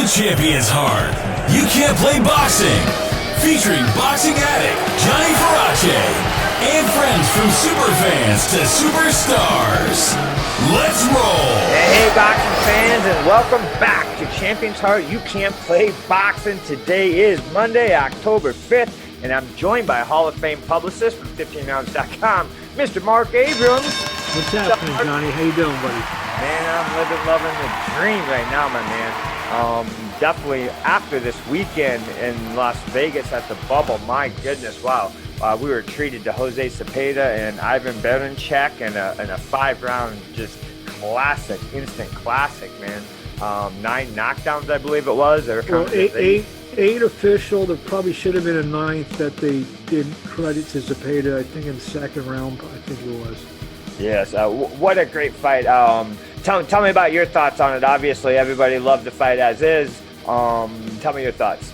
Champion's Heart. You Can't Play Boxing. Featuring boxing addict Johnny Baranchyk and friends from superfans to superstars. Let's roll. Hey, boxing fans, and welcome back to Champion's Heart. You Can't Play Boxing. Today is Monday, October 5th, and I'm joined by Hall of Fame publicist from 15rounds.com, Mr. Marc Abrams. What's happening, Johnny? How you doing, buddy? Man, I'm loving the dream right now, my man. Definitely after this weekend in Las Vegas at the Bubble, my goodness, wow. We were treated to Jose Zepeda and Ivan Baranchyk in a 5-round just classic, instant classic, man. 9 knockdowns, I believe it was. Well, eight official. There probably should have been a 9th that they did credit to Zepeda, I think in the 2nd round, I think it was. Yes, what a great fight. Tell me about your thoughts on it. Obviously, everybody loved the fight as is. Tell me your thoughts.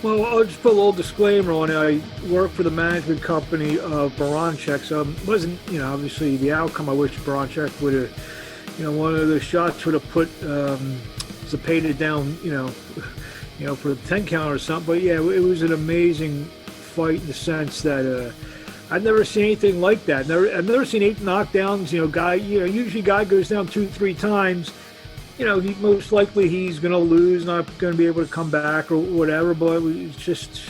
Well, I'll just put a little disclaimer on it. I work for the management company of Baranchyk, so it wasn't, obviously the outcome. I wish Baranchyk would have, one of the shots would have put Zepeda down, for the 10 count or something. But yeah, it was an amazing fight in the sense that I've never seen anything like that. I've never seen 8 knockdowns. Usually guy goes down 2-3 times. He most likely he's going to lose, not going to be able to come back or whatever. But it's just,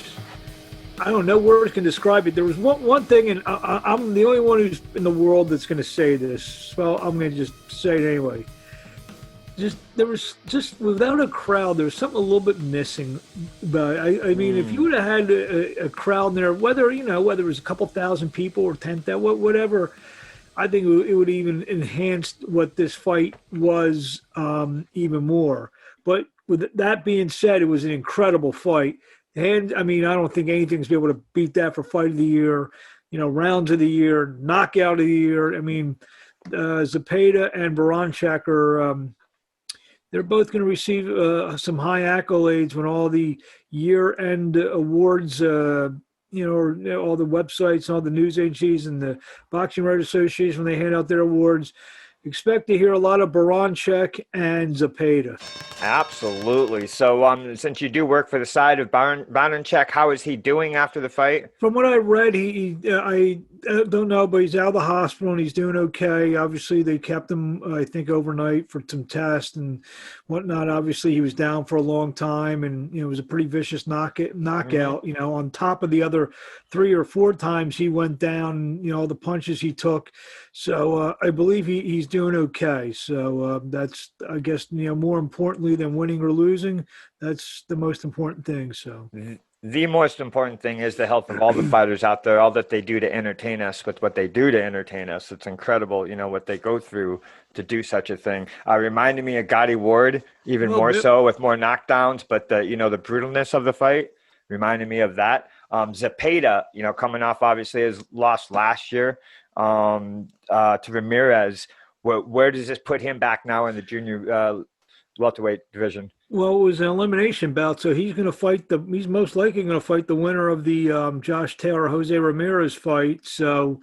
I don't know words can describe it. There was one thing, and I'm the only one who's in the world that's going to say this. Well, I'm going to just say it anyway. There was without a crowd, there was something a little bit missing. But I mean, if you would have had a crowd there, whether it was a couple thousand people or 10,000, whatever, I think it would even enhanced what this fight was even more. But with that being said, it was an incredible fight. And I mean, I don't think anything's been able to beat that for fight of the year, rounds of the year, knockout of the year. I mean, Zepeda and Baranchyk are. They're both going to receive some high accolades when all the year-end awards, all the websites, all the news agencies, and the Boxing Writers Association, when they hand out their awards. Expect to hear a lot of Baranchyk and Zepeda. Absolutely. So since you do work for the side of Baranchyk, how is he doing after the fight? From what I read, I don't know, but he's out of the hospital and he's doing okay. Obviously, they kept him, I think, overnight for some tests and whatnot. Obviously, he was down for a long time, and it was a pretty vicious knockout. Mm-hmm. On top of the other 3 or 4 times he went down, all the punches he took. So I believe he's doing okay. So that's, I guess, more importantly than winning or losing, that's the most important thing. So the most important thing is the health of all the fighters out there, all that they do to entertain us with what they do to entertain us. It's incredible, what they go through to do such a thing. Reminded me of Gotti Ward, even more so with more knockdowns, but the brutalness of the fight reminded me of that. Zepeda, coming off obviously his loss last year to Ramirez. Where does this put him back now in the junior welterweight division? Well, it was an elimination bout, so he's going to fight he's most likely going to fight the winner of the Josh Taylor Jose Ramirez fight. So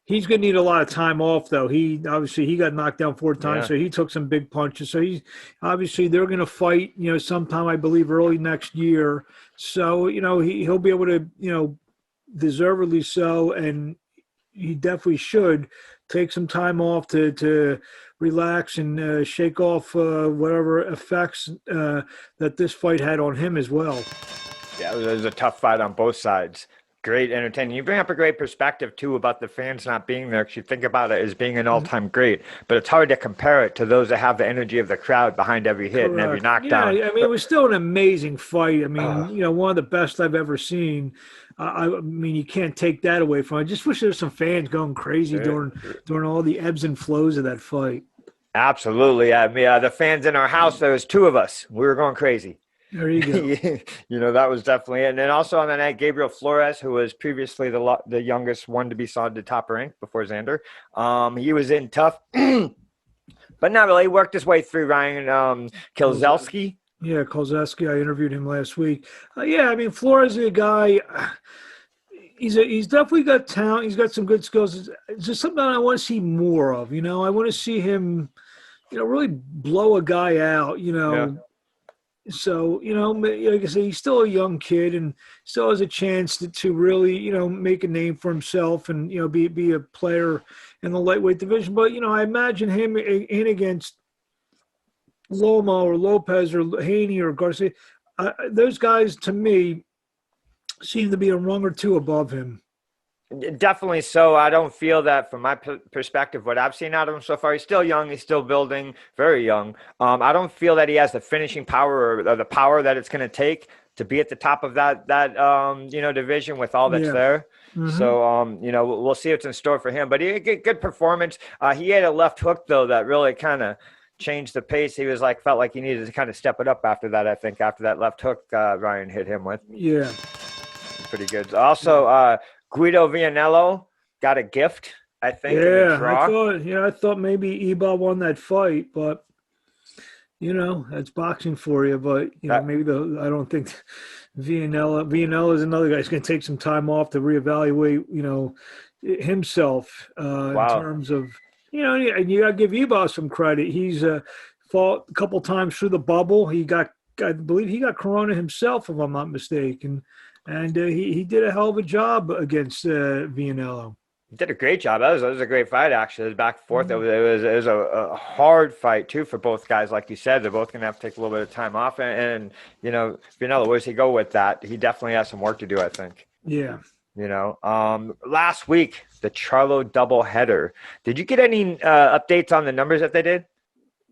he's going to need a lot of time off, though. He got knocked down 4 times, so he took some big punches. So they're going to fight, sometime I believe early next year. So he'll be able to, deservedly so, and he definitely should take some time off to relax and shake off whatever effects that this fight had on him as well. Yeah, it was a tough fight on both sides. Great entertaining. You bring up a great perspective, too, about the fans not being there, because you think about it as being an all-time great, but it's hard to compare it to those that have the energy of the crowd behind every hit and every knockdown. Yeah, I mean, it was still an amazing fight. I mean, one of the best I've ever seen. I mean, you can't take that away from it. I just wish there were some fans going crazy during all the ebbs and flows of that fight. Absolutely. I mean, the fans in our house, there was 2 of us. We were going crazy. There you go. That was definitely it. And then also on the night, Gabriel Flores, who was previously the youngest one to be signed to top rank before Xander. He was in tough, but not really. He worked his way through. Ryan Kielczewski. Yeah, Kielczewski. I interviewed him last week. I mean, Flores is a guy. He's definitely got talent. He's got some good skills. It's just something I want to see more of. I want to see him really blow a guy out, Yeah. So, like I say, he's still a young kid and still has a chance to really, make a name for himself and, be a player in the lightweight division. But, I imagine him in against Loma or Lopez or Haney or Garcia. Those guys, to me, seem to be a rung or two above him. Definitely so. I don't feel that from my perspective, what I've seen out of him so far. He's still young. He's still building, very young. I don't feel that he has the finishing power or the power that it's going to take to be at the top of that division with all that's there. Mm-hmm. So, we'll see what's in store for him. But he had good performance. He had a left hook, though, that really kind of changed the pace. He was felt like he needed to kind of step it up after that, I think, after that left hook Ryan hit him with. Yeah. Pretty good. Also, Guido Vianello got a gift, I think. I thought maybe Eba won that fight, but that's boxing for you. But maybe I don't think Vianello is another guy who's going to take some time off to reevaluate, himself in terms of and you got to give Eba some credit. He's fought a couple times through the bubble. I believe he got corona himself, if I'm not mistaken. And he did a hell of a job against Vianello. He did a great job. That was a great fight, actually. It was back and forth. Mm-hmm. It was a hard fight, too, for both guys. Like you said, they're both going to have to take a little bit of time off. And Vianello, where does he go with that? He definitely has some work to do, I think. Yeah. Last week, the Charlo doubleheader. Did you get any updates on the numbers that they did?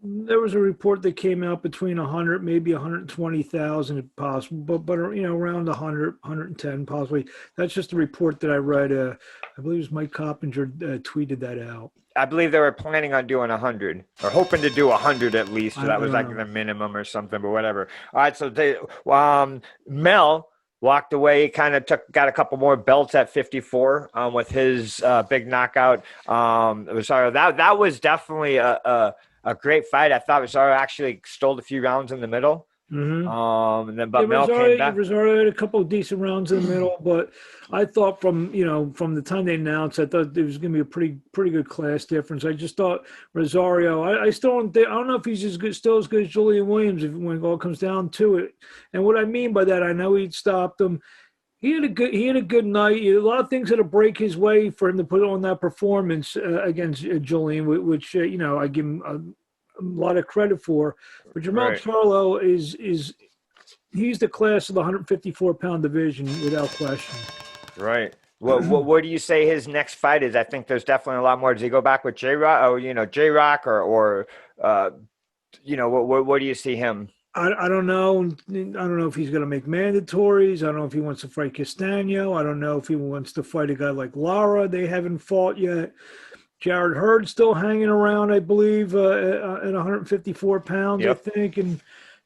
There was a report that came out between 100, maybe 120,000 if possible, but around 100, 110 possibly. That's just a report that I read. I believe it was Mike Coppinger tweeted that out. I believe they were planning on doing 100 or hoping to do 100 at least. So that was the minimum or something, but whatever. All right, so Mel walked away, kind of got a couple more belts at 54 with his big knockout. Rosario, that was definitely a great fight. I thought Rosario actually stole a few rounds in the middle. Mm-hmm. Mel came back. Rosario had a couple of decent rounds in the middle, but I thought from the time they announced, I thought there was going to be a pretty good class difference. I just thought Rosario. I don't know if he's still as good as Julian Williams when it all comes down to it. And what I mean by that, I know he'd stopped him. He had a good night. A lot of things had to break his way for him to put on that performance against Julian, which I give him a lot of credit for. But Jermell Charlo he's the class of the 154-pound division without question. Right. What do you say his next fight is? I think there's definitely a lot more. Does he go back with J-Rock? Or J-Rock or what do you see him? I don't know. I don't know if he's going to make mandatories. I don't know if he wants to fight Castano. I don't know if he wants to fight a guy like Lara. They haven't fought yet. Jared Hurd's still hanging around, I believe, at 154 pounds, yep. I think. And,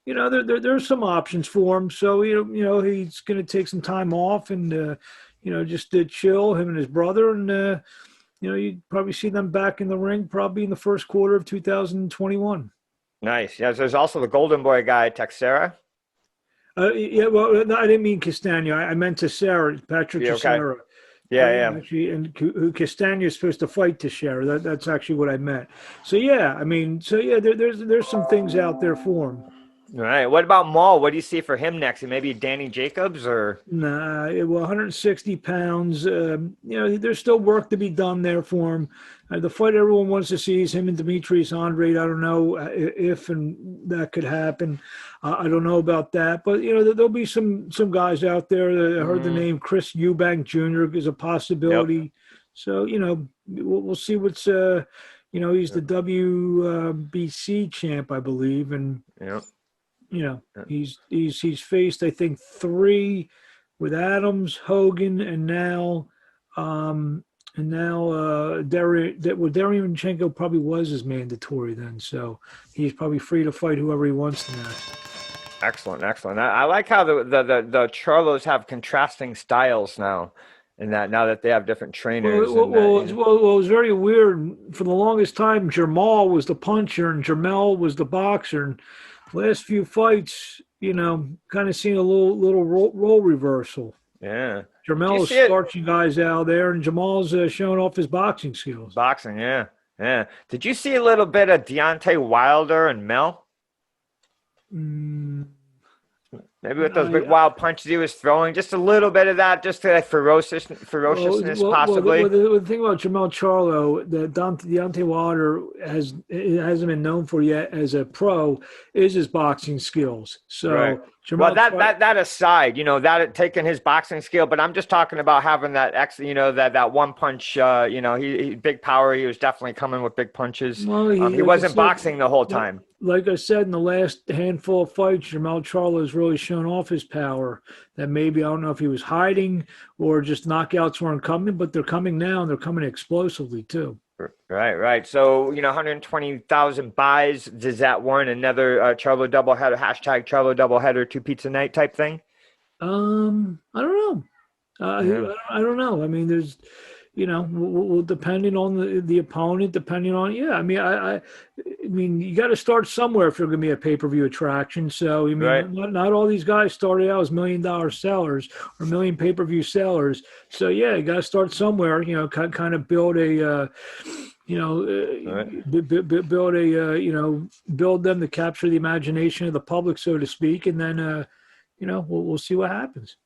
there's some options for him. So, he's going to take some time off and, just to chill, him and his brother. And, you'd probably see them back in the ring probably in the first quarter of 2021. Nice. Yeah, there's also the Golden Boy guy, Teixeira. No, I didn't mean Castano. I meant Teixeira, Patrick Teixeira. Okay. Yeah. Actually, and Castano is supposed to fight Teixeira. That's actually what I meant. There's some things out there for him. All right. What about Maul? What do you see for him next? Maybe Danny Jacobs or? Nah, 160 pounds. There's still work to be done there for him. The fight everyone wants to see is him and Demetrius Andrade. I don't know if and that could happen. I don't know about that. But, there'll be some guys out there. I heard the name Chris Eubank Jr. is a possibility. Yep. So, we'll see what's he's the WBC champ, I believe. And, he's faced, I think, 3 with Adams, Hogan, and now Derevyanchenko probably was his mandatory then, so he's probably free to fight whoever he wants next. Excellent. I like how the Charlos have contrasting styles now, and that now that they have different trainers. It was very weird. For the longest time, Jermall was the puncher and Jermell was the boxer. And last few fights, kind of seen a little role reversal. Yeah. Jermell is starching guys out there, and Jamal's showing off his boxing skills. Boxing, yeah. Yeah. Did you see a little bit of Deontay Wilder and Mel? Mm, Maybe with those big wild punches he was throwing, just a little bit of that, just to like ferociousness, possibly. the thing about Jermell Charlo that Deontay Wilder hasn't been known for yet as a pro is his boxing skills. So Right. Well, that aside, that taking his boxing skill, but I'm just talking about having that that one punch. He big power. He was definitely coming with big punches. Well, he wasn't boxing the whole time. Like I said, in the last handful of fights, Jermell Charlo has really shown off his power. That maybe, I don't know if he was hiding or just knockouts weren't coming, but they're coming now, and they're coming explosively too. Right. So, 120,000 buys. Does that warrant another Charlo doubleheader, #Charlo doubleheader, 2 pizza night type thing? I don't know. I don't know. I mean, there's, well, depending on the opponent, depending on, I mean, you got to start somewhere if you're going to be a pay-per-view attraction. So, I mean, Right. not all these guys started out as $1 million sellers or $1 million pay-per-view sellers. So, yeah, you got to start somewhere, kind of build a, Right. build them to capture the imagination of the public, so to speak. And then, we'll see what happens.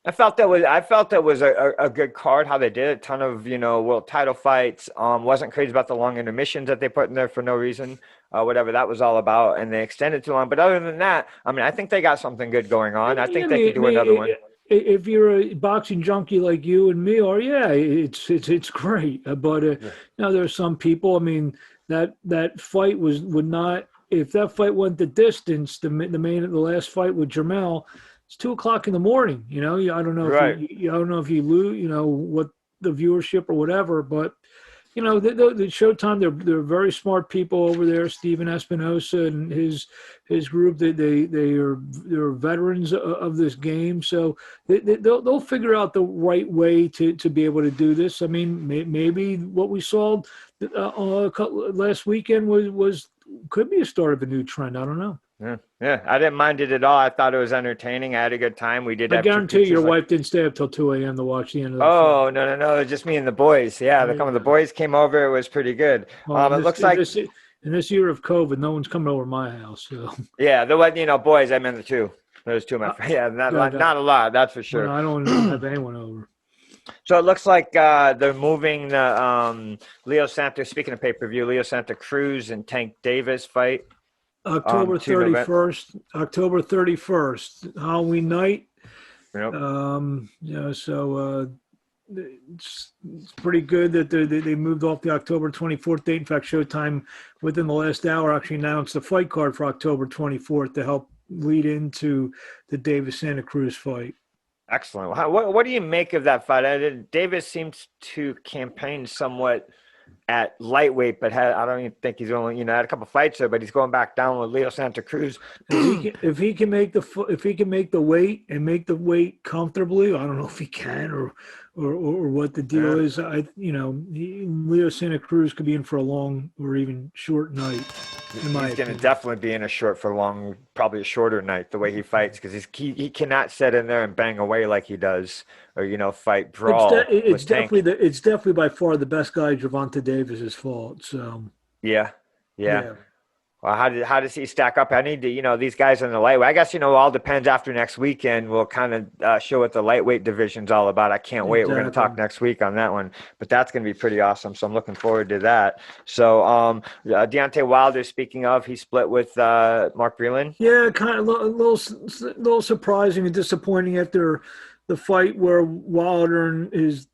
I felt that was a good card, how they did it. Ton of, world title fights. Wasn't crazy about the long intermissions that they put in there for no reason, whatever that was all about. And they extended too long. But other than that, I mean, I think they got something good going on. I think they could do another one. If you're a boxing junkie like you and me are, it's great. But there's some people. I mean, that fight would not. If that fight went the distance, the last fight with Jermell, it's 2:00 in the morning. I don't know. Right. I don't know if you lose. What the viewership or whatever, but. The Showtime, they're very smart people over there. Steven Espinosa and his group, they're veterans of this game, so they'll figure out the right way to be able to do this. I mean, maybe what we saw last weekend could be a start of a new trend. I don't know. Yeah, I didn't mind it at all. I thought it was entertaining. I had a good time. We did. I guarantee your wife didn't stay up till 2 a.m. to watch the end of the fight. No. It was just me and the boys. Yeah, the boys came over. It was pretty good. Well, it looks like in this year of COVID, no one's coming over to my house. So yeah, there was boys. I meant the two. There's two of my friends. Yeah, not a lot. That's for sure. Well, I don't have anyone over. So it looks like they're moving the Leo Santa. Speaking of pay-per-view, Leo Santa Cruz and Tank Davis fight. October 31st, Halloween night. Yep. So it's pretty good that they moved off the October 24th date. In fact, Showtime within the last hour actually announced the fight card for October 24th to help lead into the Davis Santa Cruz fight. Excellent. What do you make of that fight? Davis seems to campaign somewhat at lightweight, but I don't even think he's only had a couple fights there, but he's going back down with Leo Santa Cruz. If he can make the weight and make the weight comfortably, I don't know if he can or what the deal is. Leo Santa Cruz could be in for a long or even short night. He's going to definitely be in a probably a shorter night, the way he fights, because he cannot sit in there and bang away like he does, or fight brawl. It's definitely by far the best guy. Gervonta Davis's fault. So yeah. Well, how does he stack up? I need to, these guys in the lightweight. I guess, all depends after next weekend. We'll kind of show what the lightweight division's all about. I can't wait. We're going to talk next week on that one. But that's going to be pretty awesome. So I'm looking forward to that. So Deontay Wilder, speaking of, he split with Marc Breland. Yeah, kind of a little surprising and disappointing after the fight where Wilder and his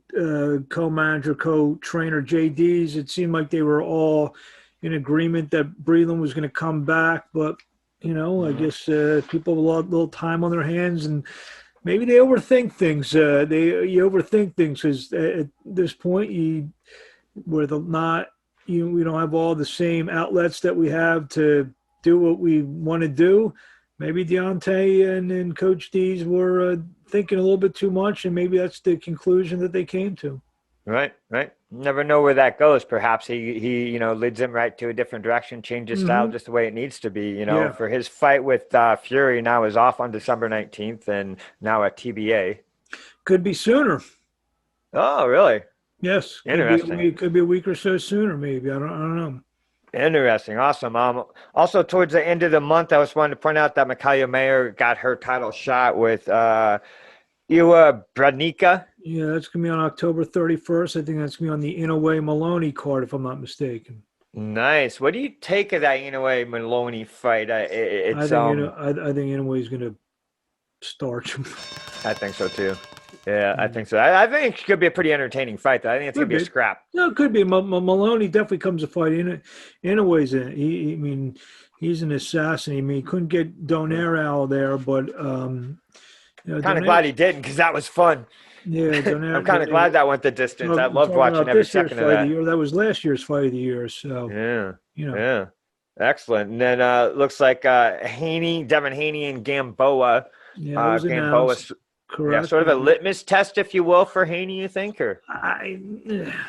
co-manager, co-trainer JD's, it seemed like they were all in agreement that Breland was going to come back, but I guess people have a little time on their hands, and maybe they overthink things. You overthink things because at this point, we don't have all the same outlets that we have to do what we want to do. Maybe Deontay and Coach D's were thinking a little bit too much, and maybe that's the conclusion that they came to. Right. Never know where that goes. Perhaps he leads him right to a different direction, changes style just the way it needs to be. For his fight with Fury now is off on December 19th and now at TBA. Could be sooner. Oh, really? Yes. Interesting. Could be a week or so sooner, maybe. I don't know. Interesting. Awesome. Also, towards the end of the month, I was wanting to point out that Mikaela Mayer got her title shot with Iwa Branica. Yeah, that's going to be on October 31st. I think that's going to be on the Inoue Maloney card, if I'm not mistaken. Nice. What do you take of that Inoue Maloney fight? I think Inoue is going to starch him. I think so too. Yeah, I think so. I think it could be a pretty entertaining fight, though. I think it's going to be a scrap. No, it could be. Maloney definitely comes to fight. Inoue's in. He's an assassin. He couldn't get Donaire out there, but kind of glad he didn't, because that was fun. Yeah, Donaire, I'm kind of glad that went the distance. I loved watching every second of that. That was last year's fight of the year. So yeah, excellent. And then looks like Devin Haney and Gamboa. Yeah, was announced. Correct. Yeah, sort of a litmus test, if you will, for Haney, you think? Or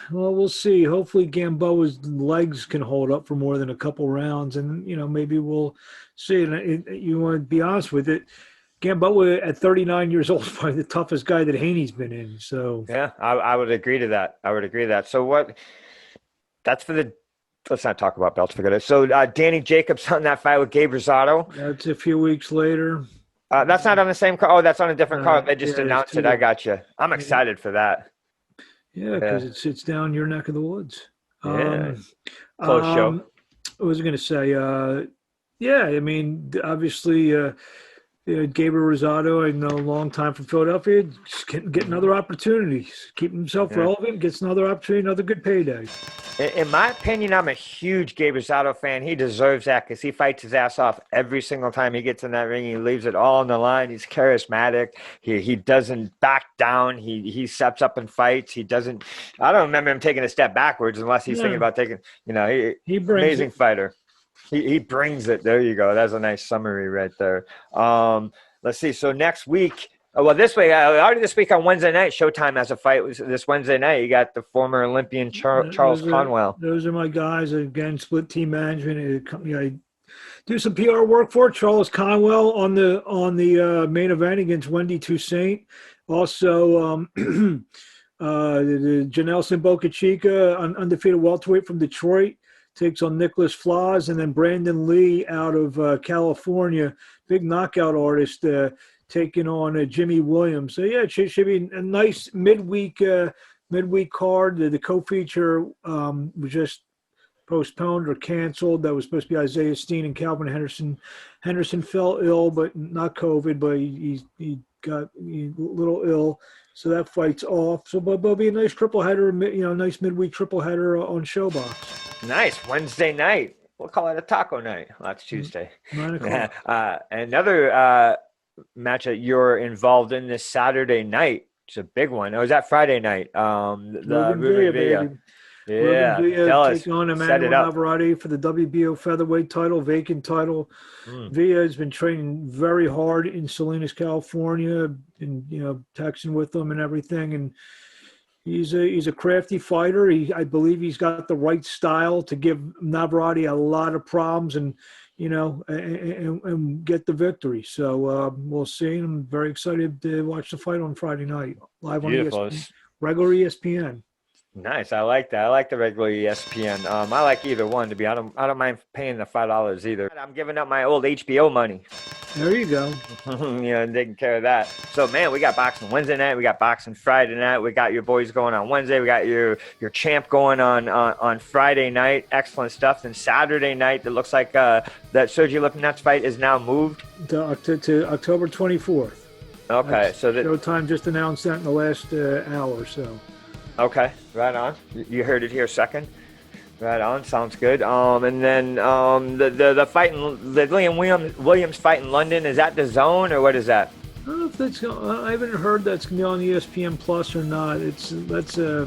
well, we'll see. Hopefully Gamboa's legs can hold up for more than a couple rounds, and maybe we'll see. And you want to be honest with it, Gamboa at 39 years old is probably the toughest guy that Haney's been in. So yeah, I would agree to that. So what? That's for the. Let's not talk about belts. Forget it. So Danny Jacobs on that fight with Gabe Rosado. That's a few weeks later. That's not on the same card. Oh, that's on a different card. They just announced it. I got you. I'm excited for that. Yeah, because it's down your neck of the woods. Yeah. Close show. What was I going to say? Obviously, Gabriel Rosado, I know, a long time from Philadelphia, just get another opportunity. Keep himself relevant, gets another opportunity, another good payday. In my opinion, I'm a huge Gabriel Rosado fan. He deserves that because he fights his ass off every single time he gets in that ring. He leaves it all on the line. He's charismatic. He doesn't back down. He steps up and fights. I don't remember him taking a step backwards unless he's thinking about taking, he brings amazing fighter. He brings it. There you go. That's a nice summary right there. Let's see. So next week, this week on Wednesday night, Showtime has a fight this Wednesday night. You got the former Olympian Charles Conwell. Those are my guys. Again, split team management. I do some PR work for Charles Conwell on the main event against Wendy Toussaint. Also, the Janelson Boca Chica, undefeated welterweight from Detroit, takes on Nicholas Flaz, and then Brandon Lee out of California, big knockout artist, taking on Jimmy Williams. So yeah, it should be a nice midweek card. The co-feature was just postponed or canceled. That was supposed to be Isaiah Steen and Calvin Henderson. Henderson fell ill, but not COVID, but he got a little ill. So that fight's off. So but it'll be a nice triple header, nice midweek triple header on Showbox. Nice. Wednesday night. We'll call it a taco night. Well, that's Tuesday. 9 o'clock. Another match that you're involved in this Saturday night. It's a big one. Oh, is that Friday night? The Ruben Villa. Yeah, take on Emmanuel Navarrete for the WBO featherweight title, vacant title. Villa has been training very hard in Salinas, California, and texting with them and everything. And he's a crafty fighter. I believe he's got the right style to give Navarrete a lot of problems and get the victory. So we'll see. I'm very excited to watch the fight on Friday night live on ESPN, regular ESPN. Nice. I like that. I like the regular ESPN. I like either one, to be honest. I don't mind paying the $5 either. I'm giving up my old HBO money. There you go. Taking care of that. So, man, we got boxing Wednesday night. We got boxing Friday night. We got your boys going on Wednesday. We got your champ going on Friday night. Excellent stuff. Then Saturday night, it looks like that Sergiy Lipinets fight is now moved to October 24th. Okay. So Showtime just announced that in the last hour or so. Okay, right on. You heard it here second. Right on, sounds good. And then the fight, the Liam Williams fight in London, is that the Zone or what is that? I don't know if that's. I haven't heard that's gonna be on ESPN Plus or not. That's a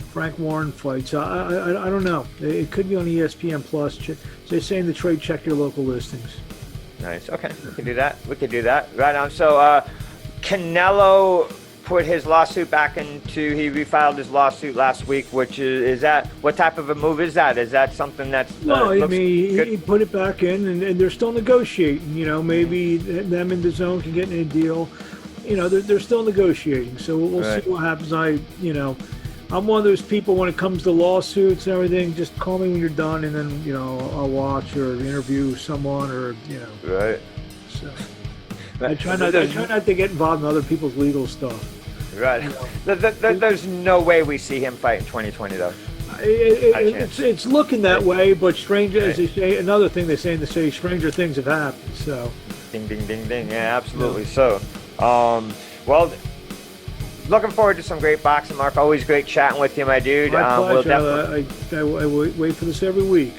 Frank Warren fight. So I don't know. It could be on ESPN Plus. They're saying the trade, check your local listings. Nice. Okay, we can do that. Right on. So Canelo put his lawsuit back he refiled his lawsuit last week, which is that, what type of a move is that? Is that something that's he put it back in and they're still negotiating, maybe them and the Zone can get in a deal. they're still negotiating. So we'll see what happens. I'm one of those people when it comes to lawsuits and everything. Just call me when you're done, and then I'll watch or interview someone or. Right. So I try not to get involved in other people's legal stuff. Right. There's no way we see him fight in 2020 though. It's looking that way, but as they say, another thing they say in the city, stranger things have happened. So. Ding, ding, ding, ding. Yeah, absolutely. So, well, looking forward to some great boxing, Marc. Always great chatting with you, my dude. My pleasure. I wait for this every week.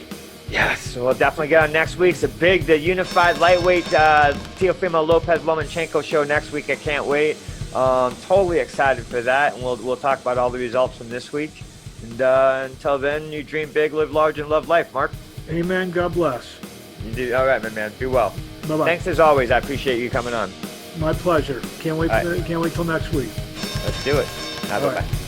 Yes, so we'll definitely get on next week's the unified lightweight Teofimo Lopez-Lomachenko show next week. I can't wait. Totally excited for that, and we'll talk about all the results from this week. And until then, you dream big, live large, and love life, Marc. Amen. God bless. You do all right, my man. Be well. Bye-bye. Thanks as always. I appreciate you coming on. My pleasure. Can't wait till next week. Let's do it. Bye-bye.